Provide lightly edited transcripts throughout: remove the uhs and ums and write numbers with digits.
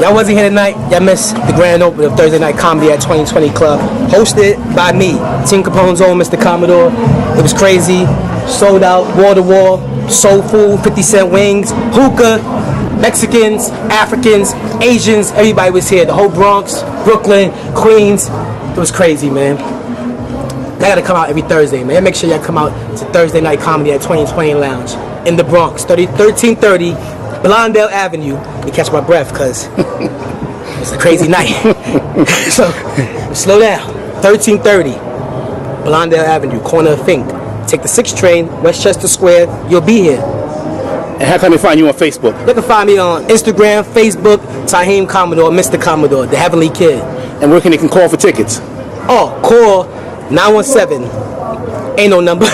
Y'all wasn't here tonight. Y'all missed the grand opening of Thursday Night Comedy at 2020 Club, hosted by me, Team Capone's own Mr. Commodore. It was crazy, sold out, wall to wall, soul food, 50-cent wings, hookah, Mexicans, Africans, Asians, everybody was here. The whole Bronx, Brooklyn, Queens. It was crazy, man. Y'all gotta come out every Thursday, man. Make sure y'all come out to Thursday Night Comedy at 2020 Lounge in the Bronx, 1330 Blondale Avenue. Let me catch my breath, cause it's a crazy night. So slow down. 1330 Blondale Avenue, corner of Fink. Take the 6 train, Westchester Square. You'll be here. And how can they find you on Facebook? They can find me on Instagram, Facebook, Tyhem Commodore, Mr. Commodore, the Heavenly Kid. And where can they call for tickets? Oh, call 917. Ain't no number.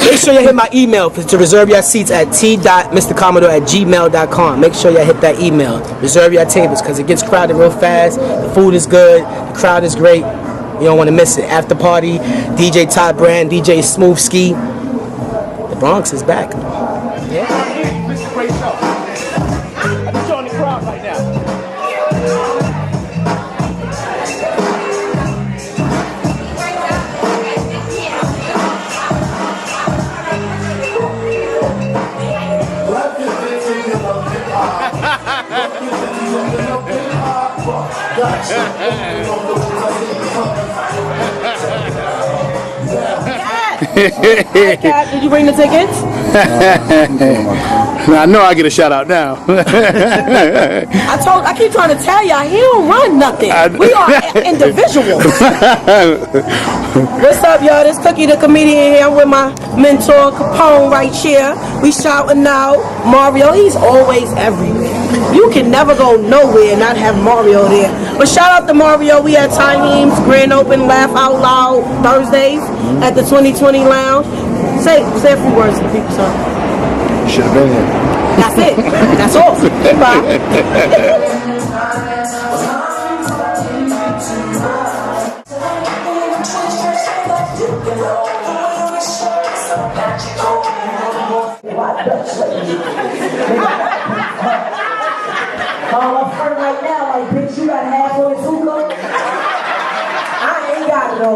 Make sure you hit my email to reserve your seats at t.mrcommodore@gmail.com. Make sure you hit that email. Reserve your tables because it gets crowded real fast. The food is good. The crowd is great. You don't want to miss it. After party, DjTy brand, DJ Smooth Ski. The Bronx is back. Yeah. This is a great show. I'm enjoying the crowd right now. Hi, Kat, did you bring the tickets? I know I get a shout out now. I keep trying to tell y'all, he don't run nothing. We are individuals. What's up, y'all? This Cookie the comedian here. I'm with my mentor Capone right here. We shouting out Mario. He's always everywhere. You can never go nowhere and not have Mario there. But shout out to Mario. We at Tyhem's Grand Open Laugh Out Loud Thursdays at the 2020 Lounge. Say a few words to the people, sir. You should have been here. That's it. That's all. Goodbye. I'm hurt right now, like, bitch, you got half on his hookah? I ain't got it on.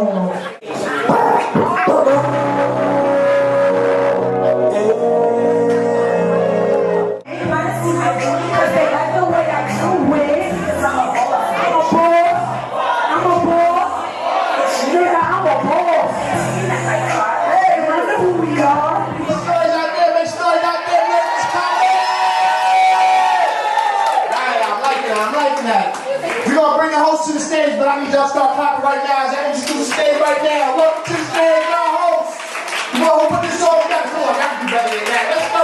To the stage, but I need y'all to start popping right now. As I introduce to the stage right now. Welcome to the stage, y'all hosts. You want to put this on? We got to go. I got to do better than that. Let's go.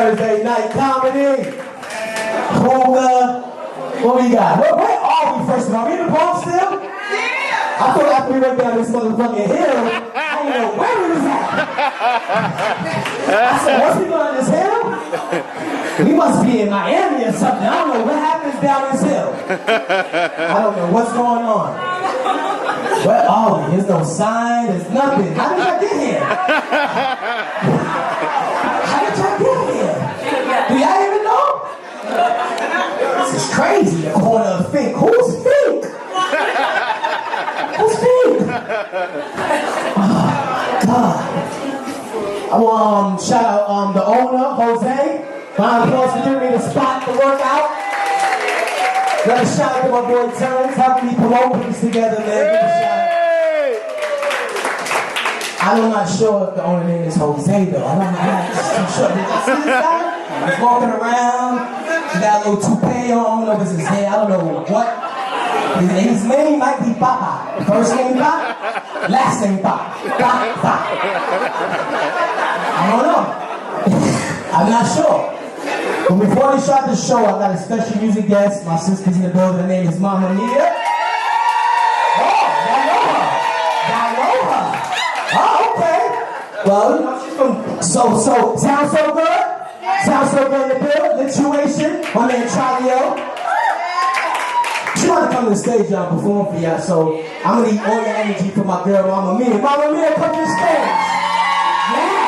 Thursday night comedy. Hookah. What we got? Where are we first of all? We in the Bronx still? Yeah! I thought after we went down this motherfucking hill, I didn't know where we was at. I said, once we go down this hill, we must be in Miami or something. I don't know what happens down this hill. I don't know what's going on. Where are we? There's no sign, there's nothing. How did y'all get here? How did y'all get here? Do y'all even know? This is crazy, the corner of Fink. Who's Fink? Who's Fink? Oh, God. I want to shout out the owner, Jose. Round of applause for giving me the spot to work out. Another shout out to my boy Terrence, helping me promote things together, man. Give a shout out. I'm not sure if the owner name is Jose though. I'm not sure. Did you see this guy? He's walking around. He got a little toupee on. I don't know if it's his hair. I don't know what. His name might be Papa. First name Pop, last name Pop. Pop. I don't know. I'm not sure. But before we start the show, I got a special music guest. My sister's in the building. Her name is Mama Mia. Oh, y'all know her. Y'all know her. Oh, okay. Well, you know, she's from sounds so good. Sounds so good in the building. Lituation. My man Charlie O. She want to come to the stage, y'all, perform for y'all. So I'm gonna need all your energy for my girl, Mama Mia. Mama Mia, come to the stage. Yeah.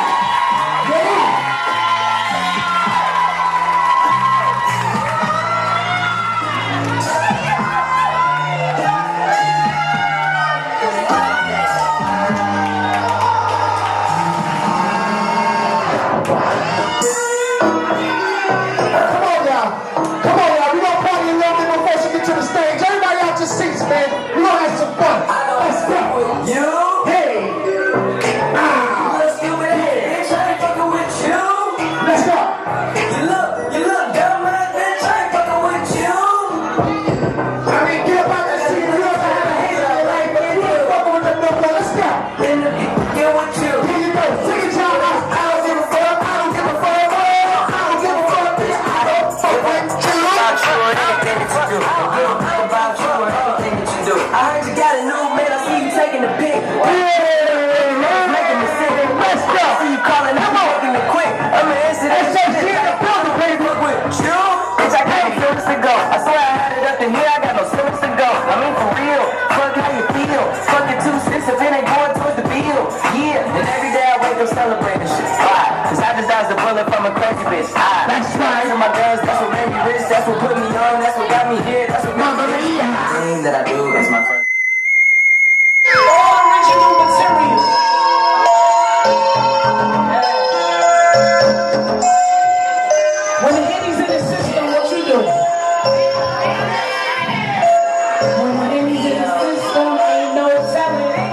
Celebrating shit. Why? Cause I just dodged a bullet from a crazy bitch. That's right. My guns, that's what made me rich. That's what put me on. That's what got me here. That's what made me rich. The thing that I do is my first. All original material. When the Henny's in the system, what you do? When the Henny's in the system, ain't no telling.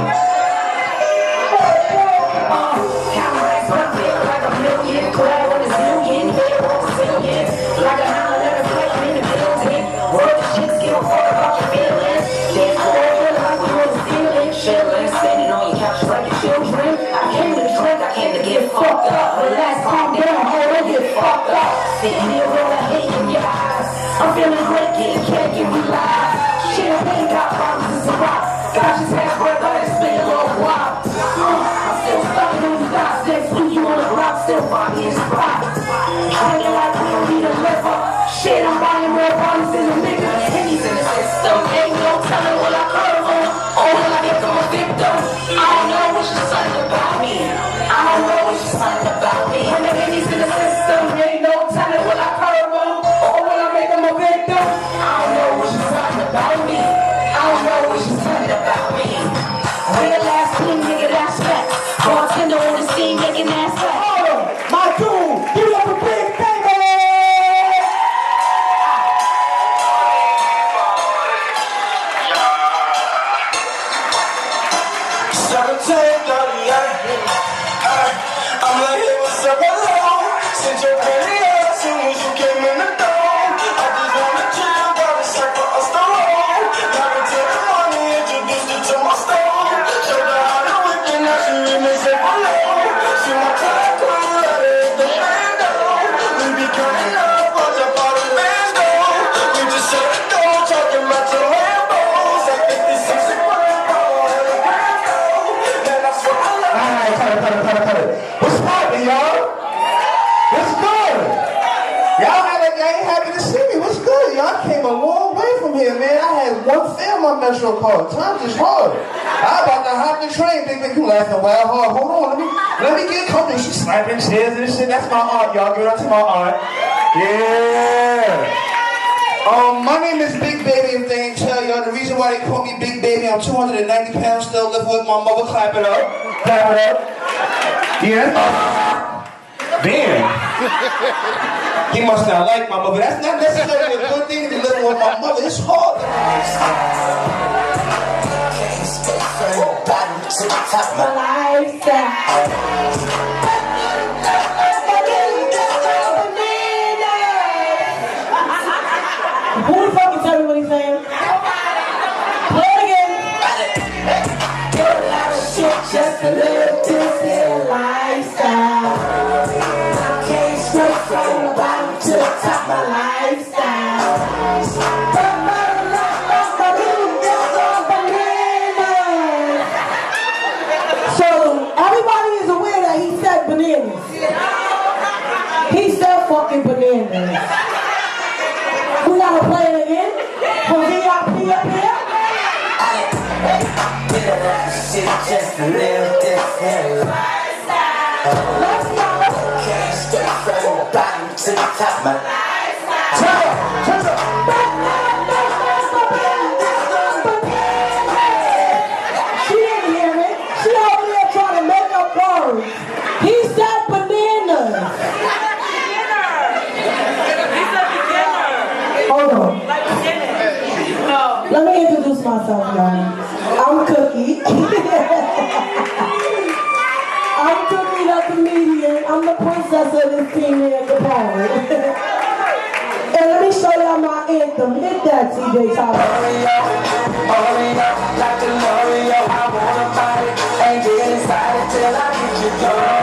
Like a hound that is playing in the building. Word the shit, give a fuck about your feelings. Dance for all your life, you on the ceiling. Chillin', standing on your couch like your children. I came to drink, I came to get fucked up. Relax, calm down, hold on, get fucked up. Sitting here with a hate in your eyes. I'm feeling great, getting cake and we live. Champagne got bottles and some rock. Got your past breath, let it spin a little while. I'm still stuck on the dots, next week you on the block, still foggy and spot. Drinking like we don't need a liver. Shit, I'm buying more bottles than a nigga. Henny's in the system, ain't no telling what I curve on. Or will I become a victim? I don't know what you're saying about me. I don't know what you're saying about me. When the Henny's in the system, ain't no telling what I curve on. Or will I make them a victim? I don't know what you're saying about me. I don't know what you're saying about me. When the last team, nigga, that's back. Bartender on the scene, making ass back. My dude, give it up a big baby! here, man. I had one fare on my Metro card. Times is hard. I about to hop the train, big you laughing wild hard. Hold on, let me get comfortable. She's slapping chairs and shit. That's my art, y'all. Give it up to my art. Yeah. My name is Big Baby. If they ain't tell y'all, the reason why they call me Big Baby, I'm 290 pounds, still live with my mother. Clap it up. Clap it up. Yeah. Damn. He must not like my mother. That's not necessarily a good thing to live with my mother. It's hard. Who the fuck can tell me what he's saying? Play it again. Get a lot of shit just to live this here lifestyle. I came straight from the bottom to the top, my lifestyle. So everybody is aware that he said bananas. He said fucking bananas. We gotta play it again for VIP up here. Just to live this here lifestyle. Let's go. Came straight from the bottom to the top, my lifestyle. Turn up. She didn't hear it. She over there trying to make up words. He said bananas. Hold on. Let me introduce myself, y'all. I'm Cookie. I'm Cookie the comedian. I'm the princess of this ThemeCapone. And let me show y'all my anthem. Hit that, DjTy. Hurry up, like the Mario. I wanna fight it and get excited till I get you done.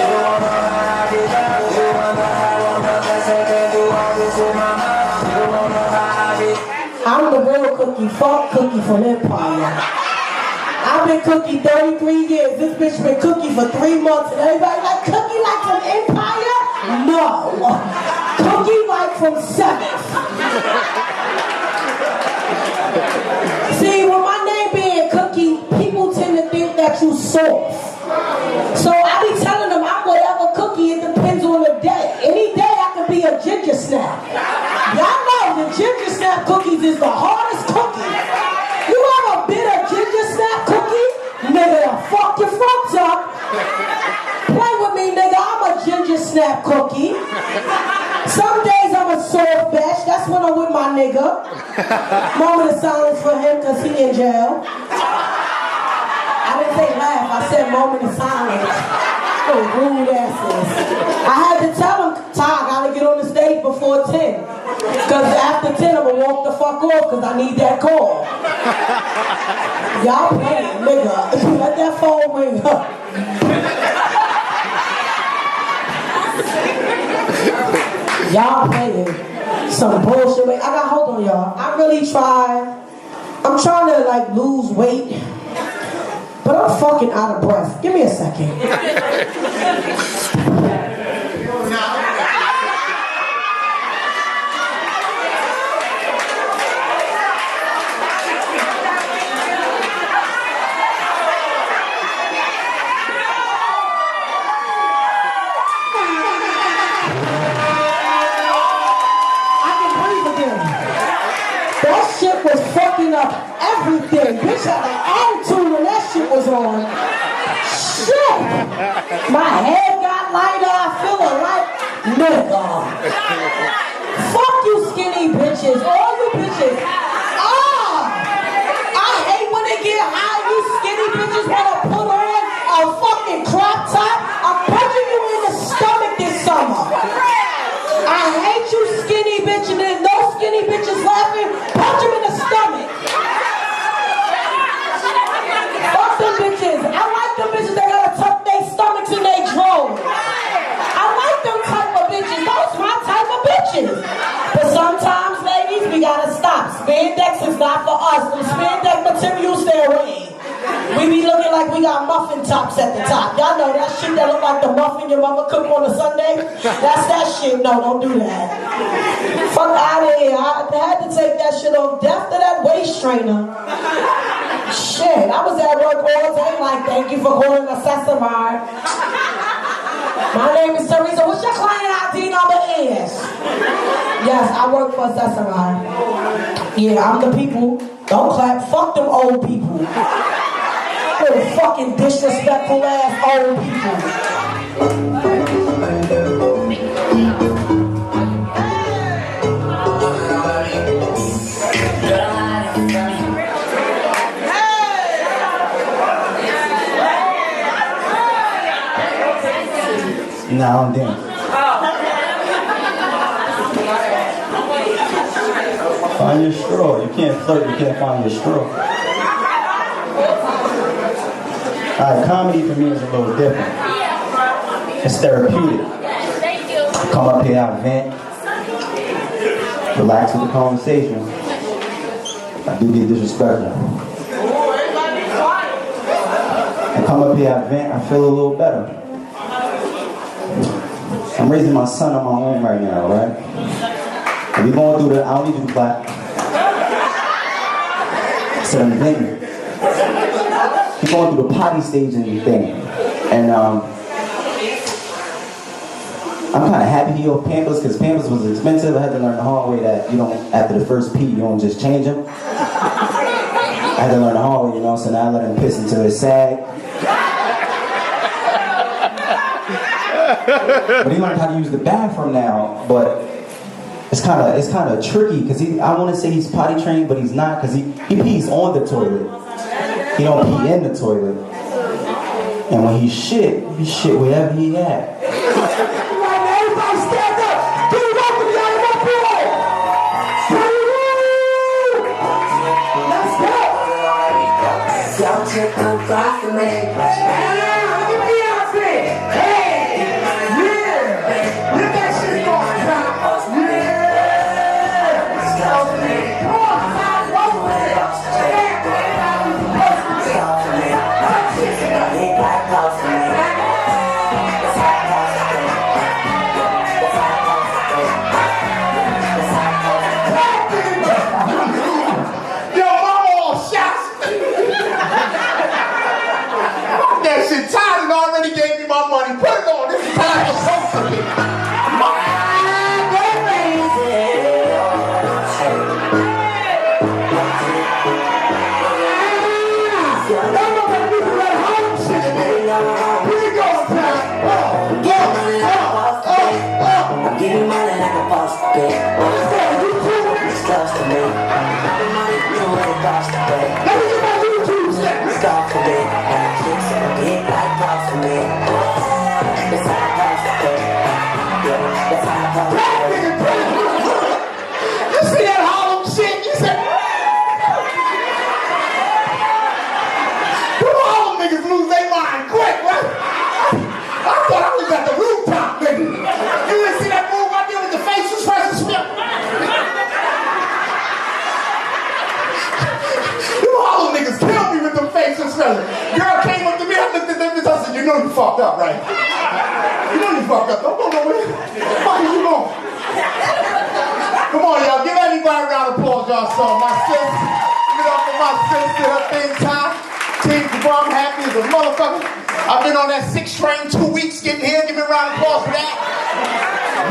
You wanna have it down, you wanna have one of us and can do all this with my mind. You wanna have it. I'm the real Cookie. Fuck Cookie from Empire. I've been Cookie 33 years. This bitch been Cookie for 3 months. And everybody like, Cookie like from Empire? No. Cookie like from 7th. See, with my name being Cookie, people tend to think that you soft. So I be telling them I'm whatever Cookie, it depends on the day. Any day I can be a ginger snap. Y'all know the ginger snap cookies is the hardest cookie. You ever bit a ginger snap cookie? Nigga, fuck your fronts up. Play with me, nigga, I'm a ginger snap cookie. Some days I'm a soft batch, that's when I'm with my nigga. Moment of silence for him because he in jail. I didn't say laugh, I said moment of silence. Oh, rude asses. I had to tell him, Ty, I gotta get on the stage before 10. Because after 10, I'm gonna walk the fuck off because I need that call. Y'all playing, nigga. Let that phone ring up. Y'all playing some bullshit. Wait, hold on, y'all. I really tried. I'm trying to like lose weight. But I'm fucking out of breath. Give me a second. That shit was fucking up everything. Bitch had an attitude when that shit was on. Shit! My head got lighter. I feel a light. Nigga. Fuck you skinny bitches. All you bitches. I hate when they get high. You skinny bitches want to put on a fucking crop top. I'm punching you in the stomach this summer. I hate you skinny bitch and there's no skinny bitches laughing. Punch him in the stomach. Fuck them bitches. I like them bitches that gotta tuck their stomachs in their drawers. I like them type of bitches. Those my type of bitches. But sometimes, ladies, we gotta stop. Spandex is not for us. Them spandex materials stay away. We be looking like we got muffin tops at the top. Y'all know that shit that look like the muffin your mama cooked on a Sunday? That's that shit. shit. No, don't do that. Fuck out of here. I had to take that shit off. Death to that waist trainer. Shit, I was at work all day like, thank you for calling the Sesame. My name is Teresa. What's your client ID number is? Yes, I work for Sesame. Yeah, I'm the people. Don't clap. Fuck them old people. Little fucking disrespectful ass old people. No, I'm done. Find your straw. You can't flirt, you can't find your straw. Alright, comedy for me is a little different. It's therapeutic. Come up here, I vent. Relax with the conversation. I do get disrespectful. And come up here, I vent, I feel a little better. I'm raising my son on my own right now, right? And we're going through the, I don't need you to clap. So I'm venting. We're going through the potty stage and thing. And I'm kind of happy he off Pampers because Pampers was expensive. I had to learn the hard way that you don't, after the first pee, you don't just change them. I had to learn the hard way, you know, so now I let him piss until it's sag. But he learned how to use the bathroom now, but it's kind of tricky because I want to say he's potty trained, but he's not because he pees on the toilet. He don't pee in the toilet. And when he shit wherever he at. Everybody stand up. Give it up for the other boy. Let's go. Y'all take a ride for me. Girl came up to me, I looked at them and I said, you know you fucked up, right? You know you fucked up. Don't go nowhere. Why are you going? Come on, y'all. Give everybody a round of applause, y'all saw. My sis, give it up for my sis to her thing time. TeamCapone, I'm happy as a motherfucker. I've been on that 6 train 2 weeks getting here. Give me a round of applause for that.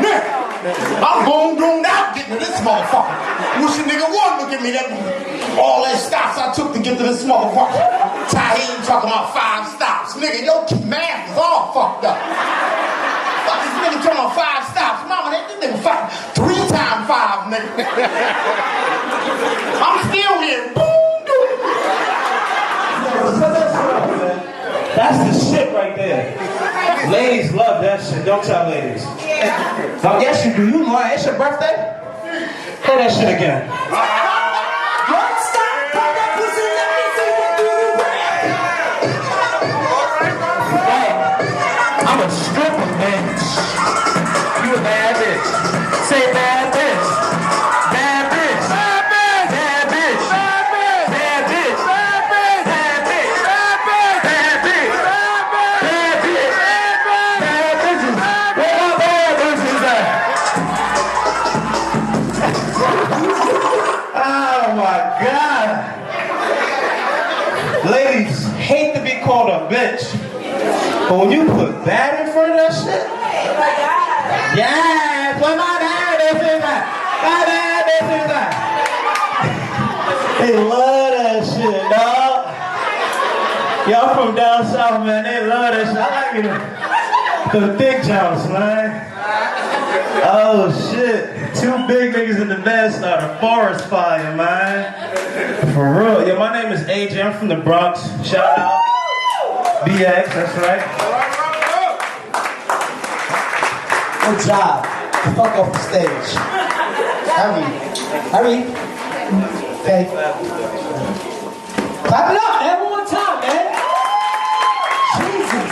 Nigga, I'm going out getting to this motherfucker. Wish a nigga would look at me. All that stops I took to get to this motherfucker. Tyhem talking about 5 stops. Nigga, your math is all fucked up. Fuck this nigga talking about 5 stops. Mama, that nigga 3 times 5, nigga. I'm still here. That's the shit right there. Ladies love that shit. Don't tell ladies. So yes, you do. You know it's your birthday? Play that shit again. I'm a stripper, bitch. You a bad bitch. Say bad bitch. Bad bitch. Bad bitch. Bad bitch. Bad bitch. Bad bitch. Bad bitch. Bad bitch. Bad bitch. Bad bitch. Bad bitch. Bad bitches. Where my bad bitches at? But when you put bad in front of that shit, yeah, put my bad this is that. My bad this is that. They love that shit, dog. Y'all from down south, man, they love that shit. I like it. The thick jumps, man. Oh shit. 2 big niggas in the bed start a forest fire, man. For real. Yeah, my name is AJ. I'm from the Bronx. Shout out. BX, that's right. Good job. Fuck off the stage. Hurry. Okay. Clap it up, man. One more time, man. Jesus.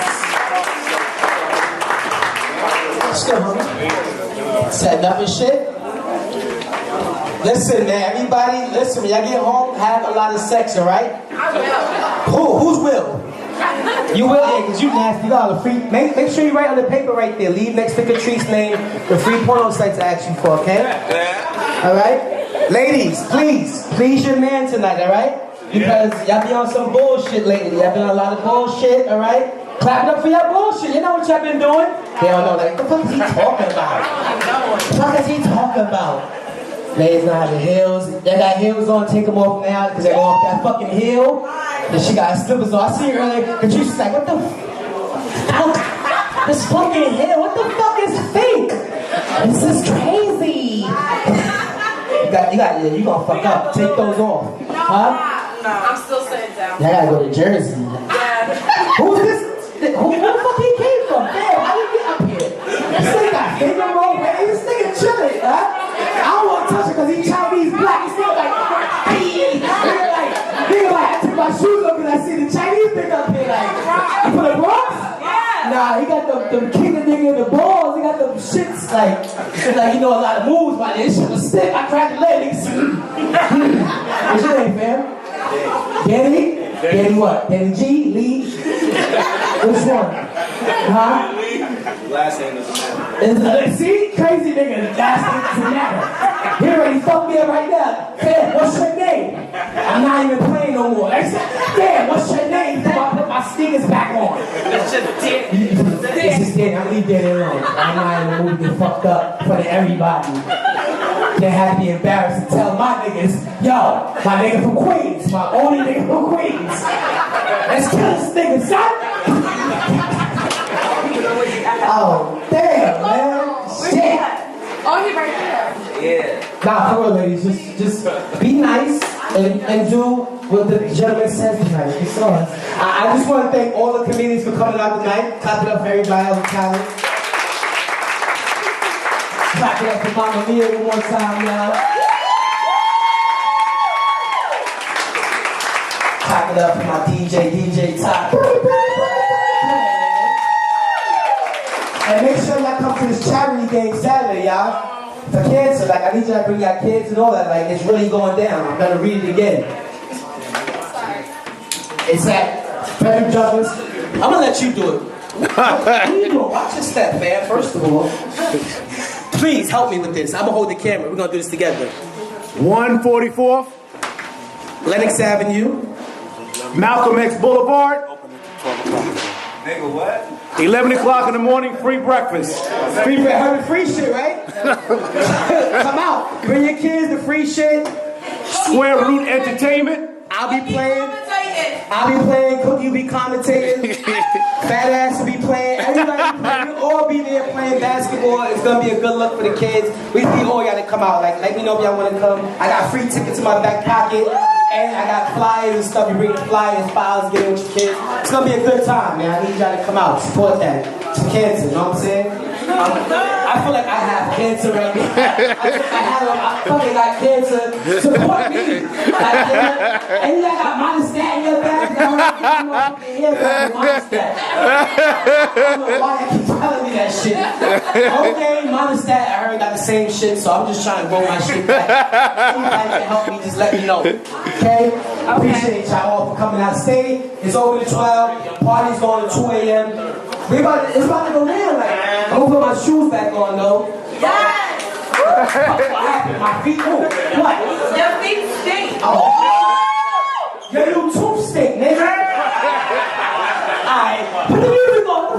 Let's go, homie. Setting up and shit. Listen, man. Everybody, listen. When y'all get home, have a lot of sex, all right? Who's will? You will, yeah, because you nasty. You got all the free. Make sure you write on the paper right there. Leave next to Catrice's name the free porno sites to ask you for, okay? Alright? Ladies, please your man tonight, alright? Because y'all be on some bullshit lately. Y'all been on a lot of bullshit, alright? Clap it up for your bullshit. You know what y'all been doing? They don't know, like, what the fuck is he talking about? What the fuck is he talking about? Ladies know how the heels. They got heels on, take them off now because they go off that fucking hill. And she got slippers on. I see her earlier, and she's like, what the fuck? This fucking hill, what the fuck is fake? This is crazy. You gonna fuck up. Take those off. Huh? No, I'm still sitting down. Y'all gotta go to Jersey. Yeah. Who's this? Who the fuck he came from? Damn, how you get up here? This nigga got finger roll, man. This nigga chilling, huh? I don't want to touch it because he's Chinese black. He's still like, nigga like, I took my shoes up and I see the Chinese nigga up here like, you from the Bronx? Yeah. Nah, he got them kicking nigga in the balls. He got them shits like he know a lot of moves, but this shit was sick. I cracked the leg, nigga. What's your name, fam? Danny? Danny what? Danny G? Lee? Which one? Huh? Last name doesn't matter. See? Crazy nigga. Last name doesn't matter. He already fucked me up right now. Damn, what's your name? I'm not even playing no more. Damn, what's your name? Before I put my sneakers back on. It's just dick. This is Danny. I'm gonna leave Danny alone. I'm not in the mood to get fucked up in front of everybody. They had to be embarrassed to tell my niggas, yo, my nigga from Queens, my only nigga from Queens. Let's kill this nigga, son. Oh, damn, man. Shit. Oh, he right there. Yeah. Nah, for real, ladies, just be nice and do what the gentleman says tonight. It's on. I just want to thank all the comedians for coming out tonight. Clap it up for everybody, all the talent. Clap it up for Mama Mia one more time, y'all. Clap it up for my DjTy. And make sure y'all come to this charity game Saturday, y'all. For cancer, like I need y'all to bring y'all kids and all that. Like it's really going down. I'm gonna read it again. It's at Frederick Douglass. I'm gonna let you do it. What are you doing? Watch your step, man. First of all, please help me with this. I'm gonna hold the camera. We're gonna do this together. 144th, Lenox Avenue, Malcolm X Boulevard, Nigga, what? 11 o'clock in the morning, free breakfast. free shit, right? Come out. Bring your kids the free shit. Square Root Entertainment. I'll be playing. Cookie will be commentating. Fat ass will be playing. Everybody be playing. We'll all be there playing basketball. It's gonna be a good look for the kids. We need all y'all to come out. Like, let me know if y'all want to come. I got free tickets in my back pocket. And I got flyers and stuff. You bring the flyers, files, get in with your kids. It's gonna be a good time, man. I need y'all to come out, support that. It's cancer, you know what I'm saying? I feel like I have cancer right now. I fucking got cancer. Support me. And you got monostat in your back. Monostat. I don't know why I keep telling me that shit. Okay, monostat. I heard got the same shit, so I'm just trying to roll my shit back. If anybody can help me, just let me know. Okay? I appreciate y'all all for coming out. Stay. It's over to 12. Party's going to 2 a.m. It's about to go down. Like, I'm gonna put my shoes back on though. Yes! What happened? My feet? Ooh, what? Your feet stink. Oh. Your new tooth stink, nigga. Alright, put the music on.